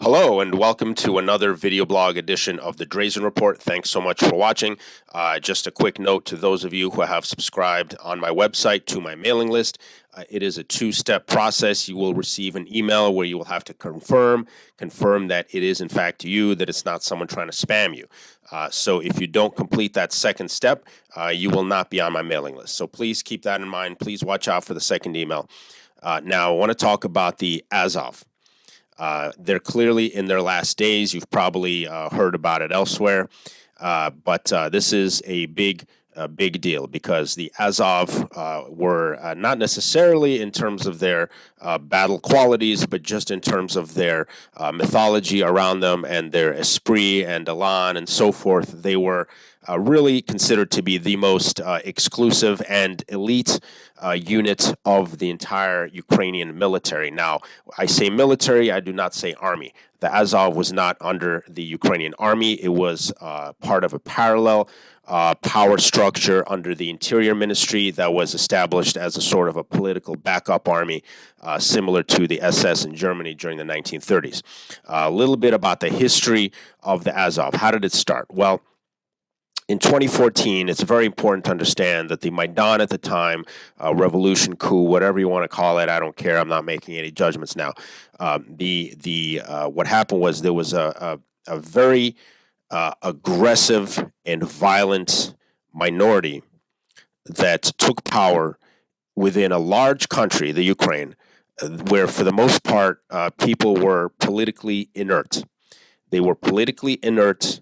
Hello and welcome to another video blog edition of the Dreizin Report. Thanks so much for watching. Just a quick note to those of you who have subscribed on my website to my mailing list. It is a two-step process. You will receive an email where you will have to confirm that it is in fact you, that it's not someone trying to spam you. So if you don't complete that second step, you will not be on my mailing list. So please keep that in mind. Please watch out for the second email. Now I want to talk about the Azov. They're clearly in their last days. You've probably heard about it elsewhere, but this is a big deal because the Azov were not necessarily in terms of their battle qualities, but just in terms of their mythology around them and their esprit and elan and so forth. They were really considered to be the most exclusive and elite unit of the entire Ukrainian military. Now, I say military, I do not say army. The Azov was not under the Ukrainian army. It was part of a parallel power structure under the Interior Ministry that was established as a sort of a political backup army, similar to the SS in Germany during the 1930s. A little bit about the history of the Azov. How did it start? Well, in 2014, it's very important to understand that the Maidan at the time, revolution, coup, whatever you want to call it, I don't care. I'm not making any judgments now. What happened was there was a very aggressive and violent minority that took power within a large country, the Ukraine, where for the most part people were politically inert. They were politically inert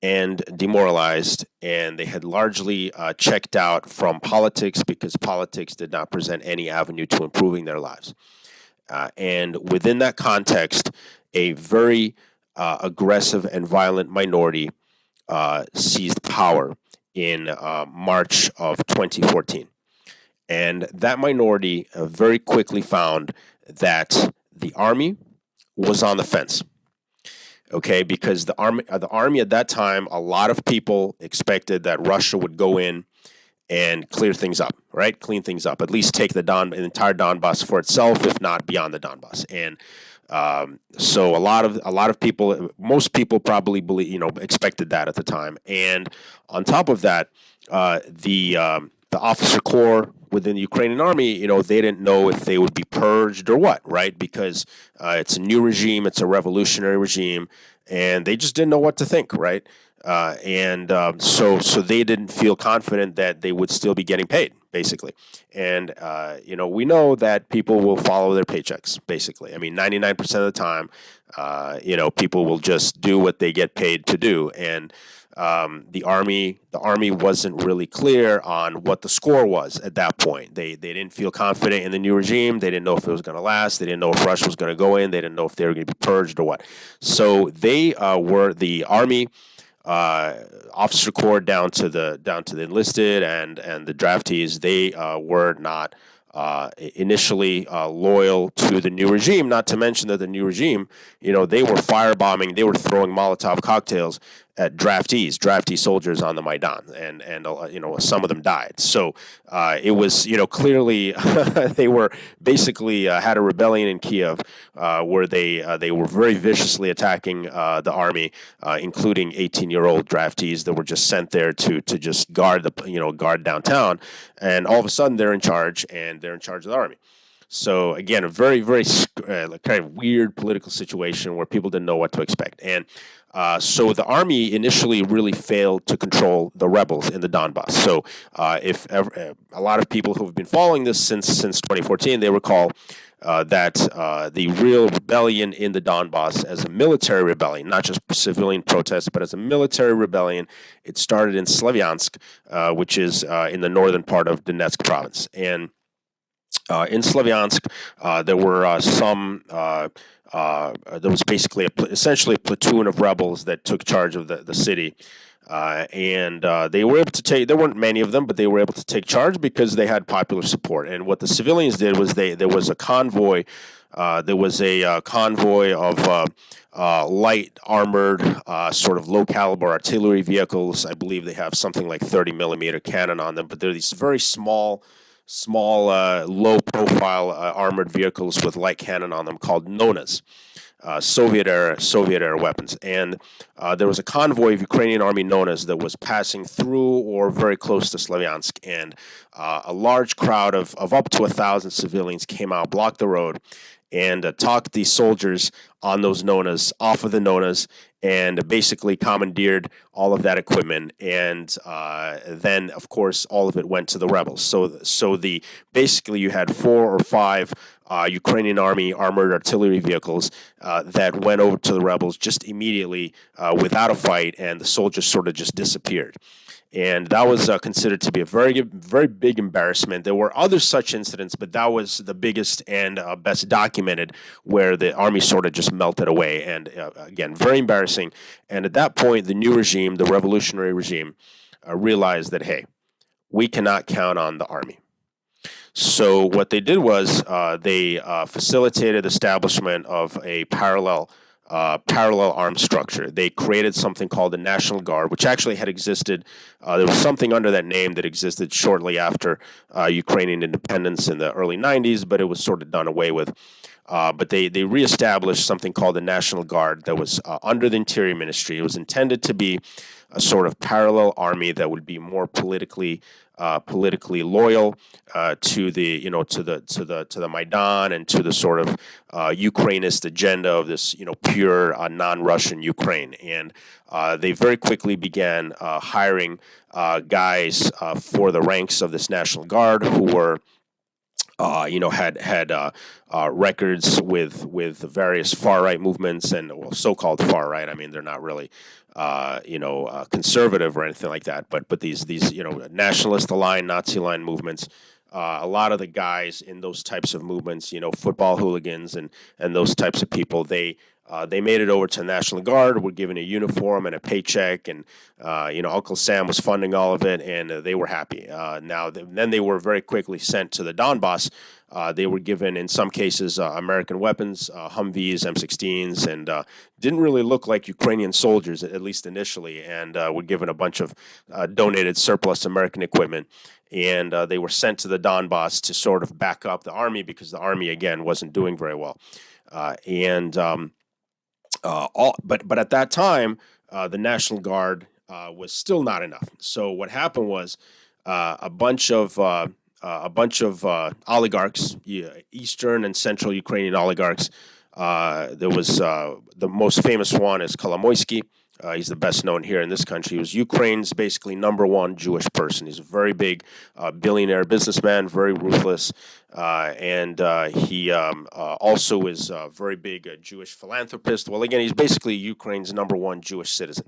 and demoralized, and they had largely checked out from politics because politics did not present any avenue to improving their lives. And within that context, a very aggressive and violent minority seized power in March of 2014. And that minority very quickly found that the army was on the fence. Okay, because the army at that time, a lot of people expected that Russia would go in and clear things up, right? Clean things up, at least take the entire Donbass for itself, if not beyond the Donbass. And so a lot of people, most people probably expected that at the time. And on top of that, the officer corps within the Ukrainian army, they didn't know if they would be purged or what, right? Because it's a new regime, it's a revolutionary regime, and they just didn't know what to think, right? So they didn't feel confident that they would still be getting paid, basically. And we know that people will follow their paychecks, basically. I mean, 99% of the time, people will just do what they get paid to do. And the army wasn't really clear on what the score was at that point. They didn't feel confident in the new regime. They didn't know if it was going to last. They didn't know if Russia was going to go in. They didn't know if they were going to be purged or what. So they were the army officer corps down to the enlisted and the draftees. They were not initially loyal to the new regime, not to mention that the new regime, they were firebombing, they were throwing Molotov cocktails at draftee soldiers on the Maidan, and some of them died. So it was, clearly they were basically had a rebellion in Kiev where they were very viciously attacking the army, including 18-year-old draftees that were just sent there to just guard guard downtown, and all of a sudden they're in charge, and they're in charge of the army. So again, a very, very kind of weird political situation where people didn't know what to expect. And so the army initially really failed to control the rebels in the Donbass. So if ever, a lot of people who have been following this since 2014, they recall that the real rebellion in the Donbass as a military rebellion, not just civilian protests, but as a military rebellion, it started in Slavyansk, which is in the northern part of Donetsk province. And in Slavyansk, there were there was basically essentially a platoon of rebels that took charge of the city. And they were able to take, there weren't many of them, but they were able to take charge because they had popular support. And what the civilians did was there was a convoy. There was a convoy of light armored, sort of low caliber artillery vehicles. I believe they have something like 30 millimeter cannon on them, but they're these very small, low-profile armored vehicles with light cannon on them called nonas. Soviet era weapons. And there was a convoy of Ukrainian army known as that was passing through or very close to Slavyansk, and a large crowd of up to 1,000 civilians came out, blocked the road, and talked the soldiers on those Nonas off of the Nonas, and basically commandeered all of that equipment. And then, of course, all of it went to the rebels. So the basically you had 4 or 5 Ukrainian army armored artillery vehicles that went over to the rebels just immediately without a fight, and the soldiers sort of just disappeared. And that was considered to be a very, very big embarrassment. There were other such incidents, but that was the biggest and best documented, where the army sort of just melted away. And again, very embarrassing. And at that point, the new regime, the revolutionary regime, realized that, hey, we cannot count on the army. So what they did was they facilitated establishment of a parallel armed structure. They created something called the National Guard, which actually had existed. There was something under that name that existed shortly after Ukrainian independence in the early 90s, but it was sort of done away with. But they reestablished something called the National Guard that was under the Interior Ministry. It was intended to be a sort of parallel army that would be more politically loyal to the to the Maidan and to the sort of Ukrainist agenda of this pure non-Russian Ukraine. And they very quickly began hiring guys for the ranks of this National Guard who were had records with various far right movements and so-called far right. I mean, they're not really conservative or anything like that, but these nationalist aligned, Nazi aligned movements. A lot of the guys in those types of movements, football hooligans and those types of people, they made it over to the National Guard, were given a uniform and a paycheck, and Uncle Sam was funding all of it, and they were happy. Then they were very quickly sent to the Donbass. They were given, in some cases, American weapons, Humvees, M16s, and didn't really look like Ukrainian soldiers, at least initially, and were given a bunch of donated surplus American equipment. And they were sent to the Donbass to sort of back up the army, because the army, again, wasn't doing very well. But at that time, the National Guard was still not enough. So what happened was a bunch of oligarchs, Eastern and Central Ukrainian oligarchs. There was the most famous one is Kolomoisky. He's the best known here in this country. He was Ukraine's basically #1 Jewish person. He's a very big billionaire businessman, very ruthless, and he also is a very big Jewish philanthropist. Well, again, he's basically Ukraine's #1 Jewish citizen.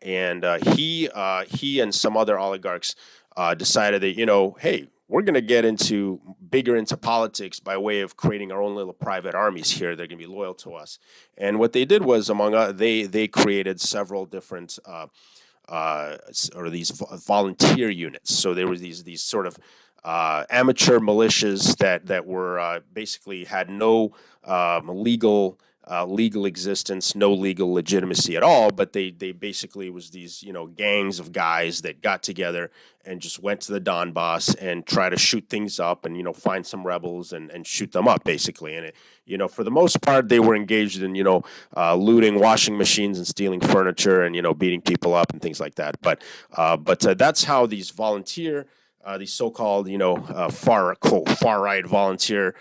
He and some other oligarchs decided that, hey, we're going to get bigger into politics by way of creating our own little private armies here. They're going to be loyal to us. And what they did was, among others, they created several different these volunteer units. So there was these sort of amateur militias that were basically had no legal existence, no legal legitimacy at all, but they basically was these gangs of guys that got together and just went to the Donbass and try to shoot things up and find some rebels and shoot them up, basically. And for the most part, they were engaged in looting washing machines and stealing furniture and beating people up and things like that. But that's how these these so-called, far right volunteer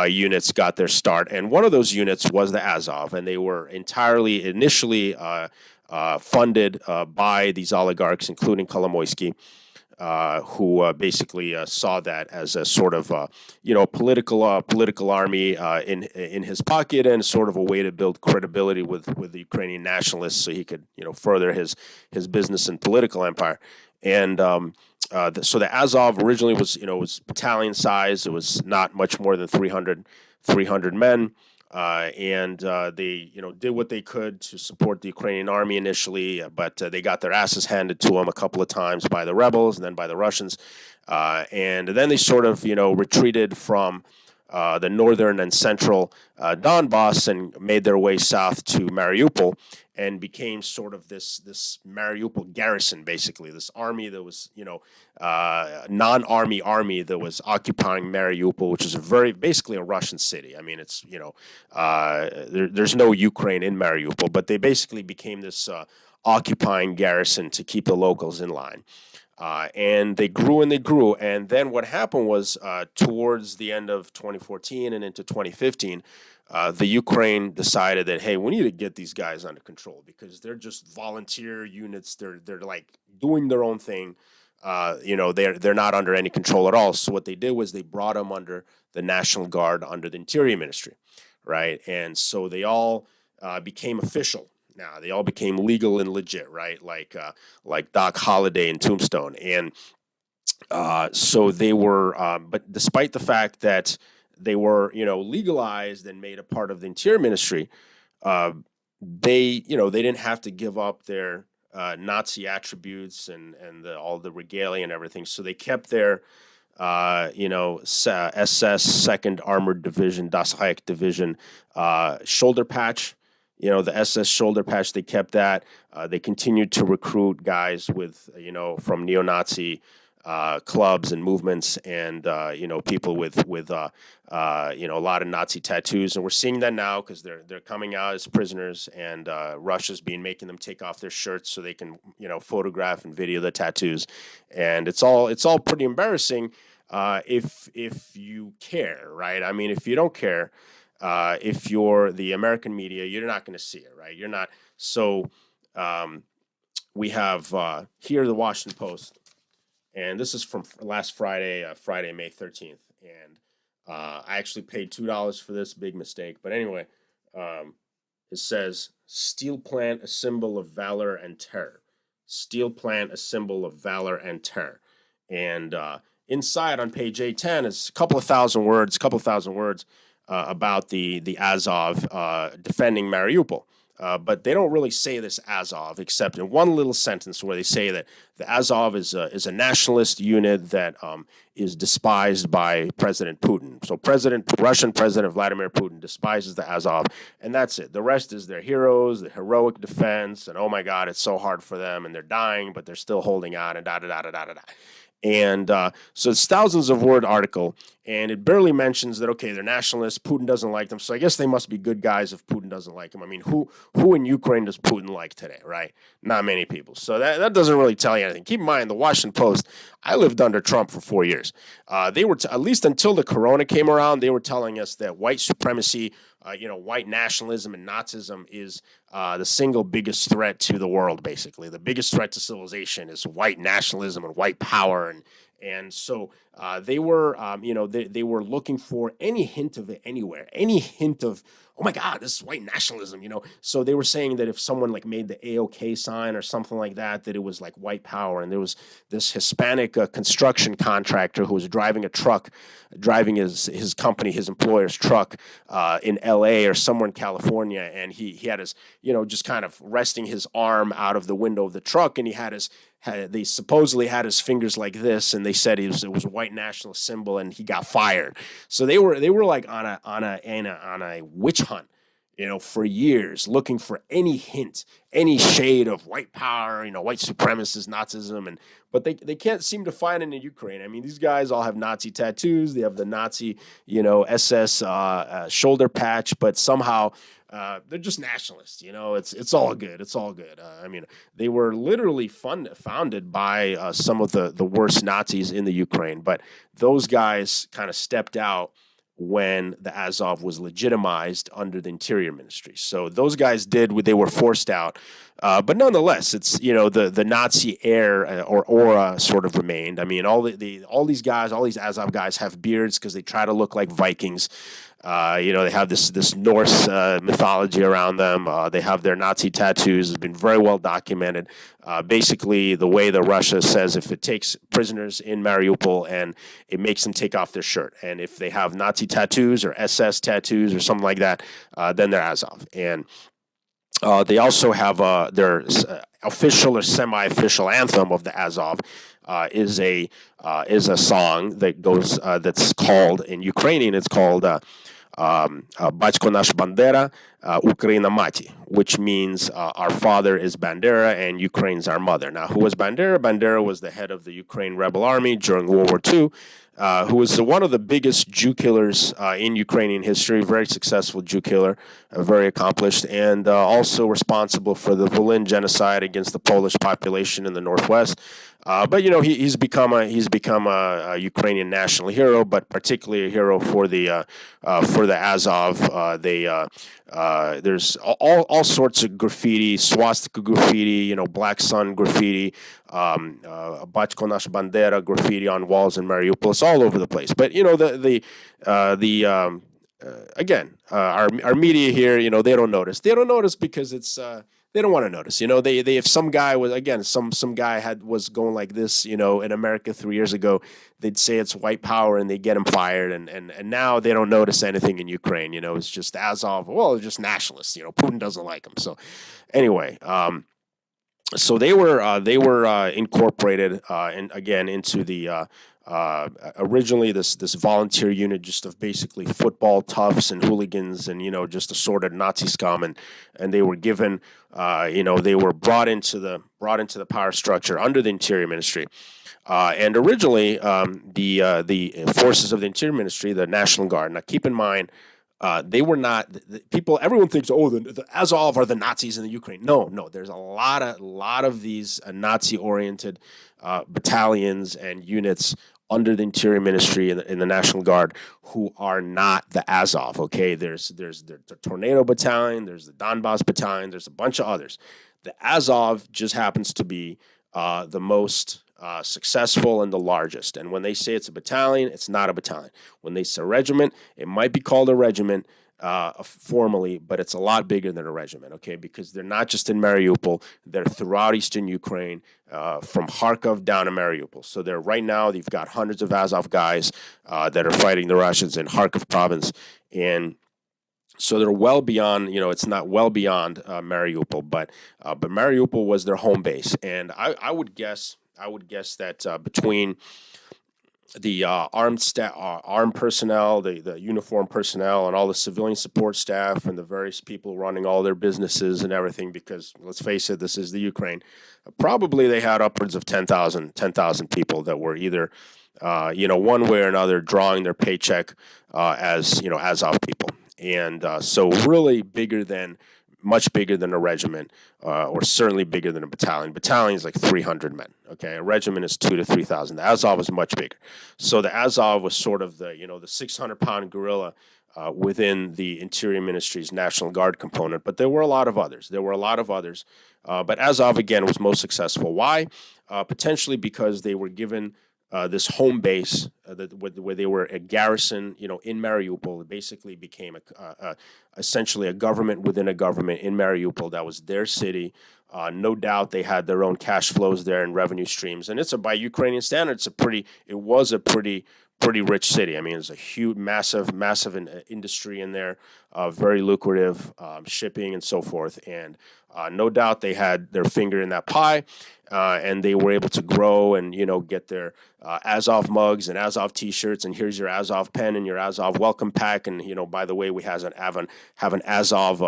units got their start. And one of those units was the Azov, and they were entirely initially funded by these oligarchs, including Kolomoisky, who basically saw that as a sort of political army in his pocket, and sort of a way to build credibility with the Ukrainian nationalists, so he could further his business and political empire. And so the Azov originally was battalion size. It was not much more than 300 men. And they did what they could to support the Ukrainian army initially, but they got their asses handed to them a couple of times by the rebels and then by the Russians. And then they sort of retreated from the northern and central Donbass and made their way south to Mariupol and became sort of this Mariupol garrison, basically this army that was non-army army that was occupying Mariupol, which is basically a Russian city. I mean, it's there's no Ukraine in Mariupol, but they basically became this occupying garrison to keep the locals in line. And they grew and they grew. And then what happened was towards the end of 2014 and into 2015, the Ukraine decided that, hey, we need to get these guys under control because they're just volunteer units. They're like doing their own thing. They're not under any control at all. So what they did was they brought them under the National Guard, under the Interior Ministry, right? And so they all became official. Now they all became legal and legit, right? Like Doc Holliday in Tombstone, and so they were. But despite the fact that they were, legalized and made a part of the Interior Ministry, they didn't have to give up their Nazi attributes and all the regalia and everything. So they kept their SS Second Armored Division, Das Reich Division shoulder patch. The SS shoulder patch, they kept that. They continued to recruit guys with, from neo-Nazi clubs and movements and, people with a lot of Nazi tattoos. And we're seeing that now because they're coming out as prisoners and Russia's making them take off their shirts so they can, photograph and video the tattoos. And it's all pretty embarrassing if you care, right? I mean, if you don't care, if you're the American media, you're not going to see it, right? You're not. So we have here the Washington Post, and this is from last Friday, Friday, May 13th. And I actually paid $2 for this, big mistake. But anyway, it says, steel plant, a symbol of valor and terror. Steel plant, a symbol of valor and terror. And inside on page 810 is a couple thousand words, about the Azov defending Mariupol. But they don't really say this Azov, except in one little sentence where they say that the Azov is a nationalist unit that is despised by President Putin. So Russian President Vladimir Putin despises the Azov, and that's it. The rest is their heroes, the heroic defense, and oh my God, it's so hard for them, and they're dying, but they're still holding on, and da-da-da-da-da-da-da. And so it's thousands of word article, and it barely mentions that, okay, they're nationalists, Putin doesn't like them, so I guess they must be good guys if Putin doesn't like them. I mean, who in Ukraine does Putin like today, right? Not many people. So that doesn't really tell you anything. Keep in mind, the Washington Post, I lived under Trump for 4 years. They were, at least until the corona came around, they were telling us that white supremacy, white nationalism and Nazism is the single biggest threat to the world, basically. The biggest threat to civilization is white nationalism and white power. And so they were, they were looking for any hint of it anywhere, any hint of, oh my God, this is white nationalism, So they were saying that if someone like made the AOK sign or something like that, that it was like white power. And there was this Hispanic construction contractor who was driving a truck, driving his company, his employer's truck in LA or somewhere in California. And he had his, just kind of resting his arm out of the window of the truck. And they supposedly had his fingers like this, and they said it was a white nationalist symbol, and he got fired. So they were like on a witch hunt, for years, looking for any hint, any shade of white power, white supremacist Nazism, but they can't seem to find it in Ukraine. I mean, these guys all have Nazi tattoos. They have the Nazi, SS shoulder patch, but somehow they're just nationalists. It's all good. It's all good. I mean, they were literally founded by some of the worst Nazis in the Ukraine, but those guys kind of stepped out when the Azov was legitimized under the Interior Ministry. So those guys they were forced out. But nonetheless, it's, the Nazi air or aura sort of remained. I mean, all these guys, all these Azov guys have beards because they try to look like Vikings. They have this Norse mythology around them. They have their Nazi tattoos. It's been very well documented. Basically, the way that Russia says if it takes prisoners in Mariupol and it makes them take off their shirt, and if they have Nazi tattoos or SS tattoos or something like that, then they're Azov. And they also have their official or semi-official anthem of the Azov is a song that goes that's called in Ukrainian. It's called Батько наш Бандера, Ukraina Mati, which means our father is Bandera and Ukraine's our mother. Now, who was Bandera? Bandera was the head of the Ukraine rebel army during World War II, who was one of the biggest Jew killers in Ukrainian history, very successful Jew killer, very accomplished, and also responsible for the Volyn genocide against the Polish population in the Northwest. But he's become a Ukrainian national hero, but particularly a hero for the Azov. There's all sorts of graffiti, swastika graffiti, Black Sun graffiti, Batko Nash Bandera graffiti on walls in Mariupol. It's all over the place. But again, our media here, they don't notice. They don't notice because it's. They don't want to notice, they if some guy was some guy was going like this, in America 3 years ago, they'd say it's white power and they get him fired, and now they don't notice anything in Ukraine, it's just Azov, well, it's just nationalists, Putin doesn't like them. So anyway, so they were incorporated and again into the originally this volunteer unit just of basically football toughs and hooligans and just assorted Nazi scum, and they were given they were brought into the power structure under the Interior Ministry. And originally, the forces of the Interior Ministry, the National Guard. Now, keep in mind, they were not people. Everyone thinks, the Azov are the Nazis in the Ukraine. No. There's a lot of these Nazi-oriented battalions and units under the Interior Ministry in the National Guard who are not the Azov. Okay, there's the Tornado Battalion, there's the Donbass Battalion, there's a bunch of others. The Azov just happens to be the most successful and the largest. And when they say it's a battalion, it's not a battalion. When they say regiment, it might be called a regiment formally, but it's a lot bigger than a regiment, okay? Because they're not just in Mariupol, they're throughout eastern Ukraine, from Kharkov down to Mariupol. So they're right now, you've got hundreds of Azov guys that are fighting the Russians in Kharkov province, and so they're well beyond, it's not well beyond Mariupol, but Mariupol was their home base, and I would guess that between the armed personnel, the uniformed personnel, and all the civilian support staff, and the various people running all their businesses and everything, because let's face it, this is the Ukraine. Probably they had upwards of 10,000 people that were either, one way or another, drawing their paycheck as Azov people, and so really much bigger than a regiment, or certainly bigger than a battalion. Battalion is like 300 men. Okay, a regiment is 2,000 to 3,000. The Azov is much bigger. So the Azov was sort of the 600-pound gorilla within the Interior Ministry's National Guard component. But there were a lot of others. But Azov again was most successful. Why? Potentially because they were given this home base where they were a garrison, in Mariupol. It basically became essentially a government within a government in Mariupol. That was their city. No doubt they had their own cash flows there and revenue streams. And by Ukrainian standards, it was a pretty rich city. I mean, it's a huge, massive industry in there, very lucrative, shipping and so forth. And no doubt they had their finger in that pie, and they were able to grow and, get their Azov mugs and Azov T-shirts, and here's your Azov pen and your Azov welcome pack, and by the way, we have an Azov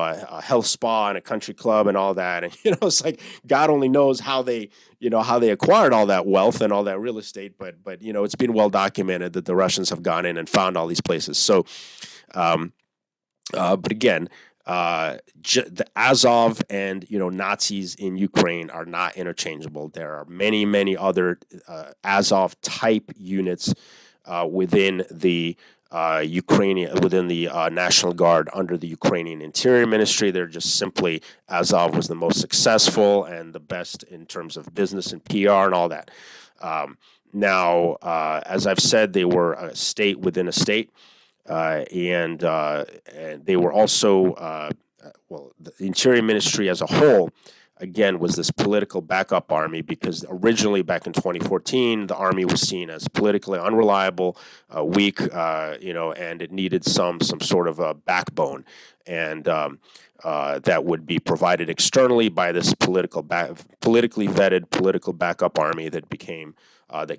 health spa and a country club and all that, and it's like God only knows how they acquired all that wealth and all that real estate, but it's been well documented that the Russians have gone in and found all these places. So, but again. The Azov and Nazis in Ukraine are not interchangeable. There are many other Azov type units within the National Guard under the Ukrainian Interior Ministry. They're just simply Azov was the most successful and the best in terms of business and PR and all that. Now, as I've said, they were a state within a state. And they were also, the Interior Ministry as a whole again, was this political backup army, because originally back in 2014, the army was seen as politically unreliable, weak, and it needed some sort of a backbone, and that would be provided externally by this politically vetted political backup army that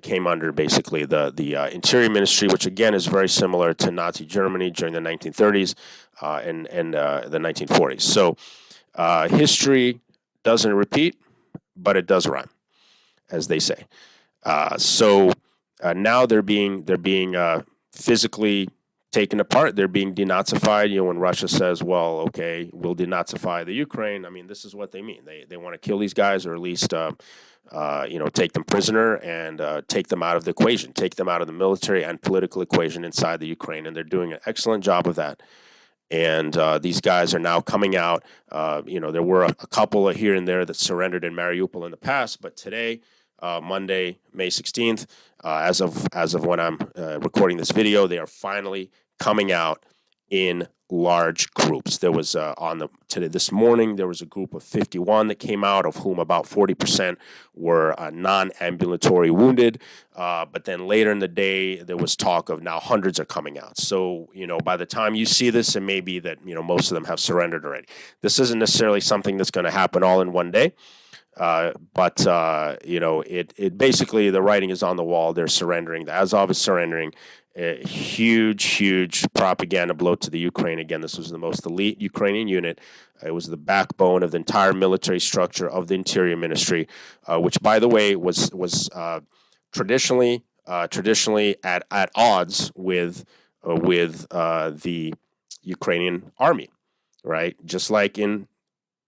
came under basically the Interior Ministry, which again is very similar to Nazi Germany during the 1930s and the 1940s. So history doesn't repeat, but it does rhyme, as they say. So now they're being physically taken apart. They're being denazified. When Russia says, "Well, okay, we'll denazify the Ukraine," I mean, this is what they mean. They want to kill these guys, or at least take them prisoner and take them out of the equation, take them out of the military and political equation inside the Ukraine, and they're doing an excellent job of that. And these guys are now coming out. There were a couple here and there that surrendered in Mariupol in the past, but today, Monday, May 16th, as of when I'm recording this video, they are finally coming out in large groups. There was this morning there was a group of 51 that came out, of whom about 40% were non-ambulatory wounded. But then later in the day, there was talk of now hundreds are coming out. So by the time you see this, it may be that most of them have surrendered already. This isn't necessarily something that's going to happen all in one day. But it basically, the writing is on the wall. They're surrendering. The Azov is surrendering. A huge propaganda blow to the Ukraine. Again, this was the most elite Ukrainian unit. It was the backbone of the entire military structure of the Interior Ministry, which, by the way, was traditionally at odds with the Ukrainian army, right? Just like in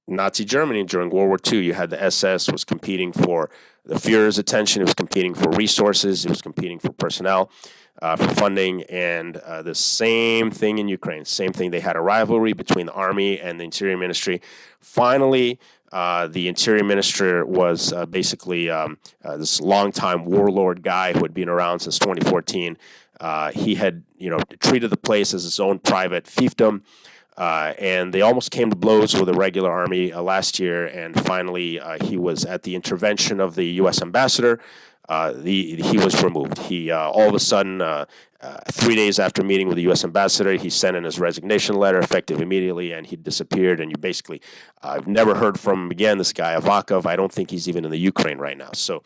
Nazi Germany during World War II, you had the SS was competing for the Führer's attention. It was competing for resources. It was competing for personnel, for funding, and the same thing in Ukraine. Same thing. They had a rivalry between the army and the Interior Ministry. Finally, the Interior Minister was basically this longtime warlord guy who had been around since 2014. He had treated the place as his own private fiefdom. And they almost came to blows with the regular army last year, and finally he was at the intervention of the U.S. ambassador. He was removed. He all of a sudden, 3 days after meeting with the U.S. ambassador, he sent in his resignation letter, effective immediately, and he disappeared. And I've never heard from him again. This guy Avakov, I don't think he's even in the Ukraine right now. So.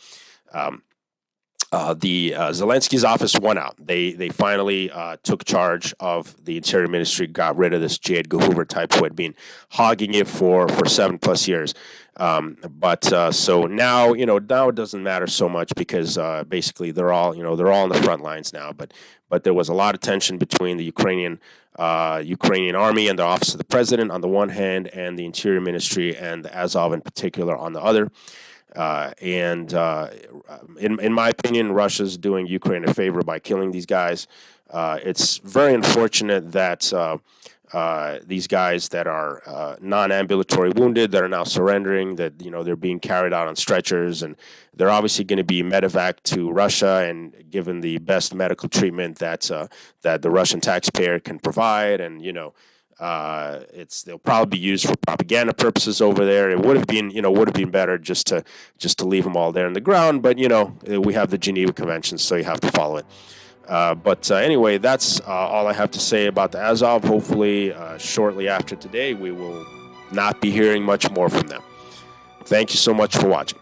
Zelensky's office won out. They finally took charge of the Interior Ministry, got rid of this J. Edgar Hoover type who had been hogging it for 7+ years. So now now it doesn't matter so much, because basically they're all on the front lines now. But there was a lot of tension between the Ukrainian army and the office of the president on the one hand, and the Interior Ministry and the Azov in particular on the other. In my opinion, Russia's doing Ukraine a favor by killing these guys. It's very unfortunate that these guys that are non-ambulatory wounded, that are now surrendering, that they're being carried out on stretchers, and they're obviously going to be medevac to Russia and given the best medical treatment that the Russian taxpayer can provide, and they'll probably be used for propaganda purposes over there. It would have been better just to leave them all there in the ground. But we have the Geneva Convention, so you have to follow it. Anyway, that's all I have to say about the Azov. Hopefully, shortly after today, we will not be hearing much more from them. Thank you so much for watching.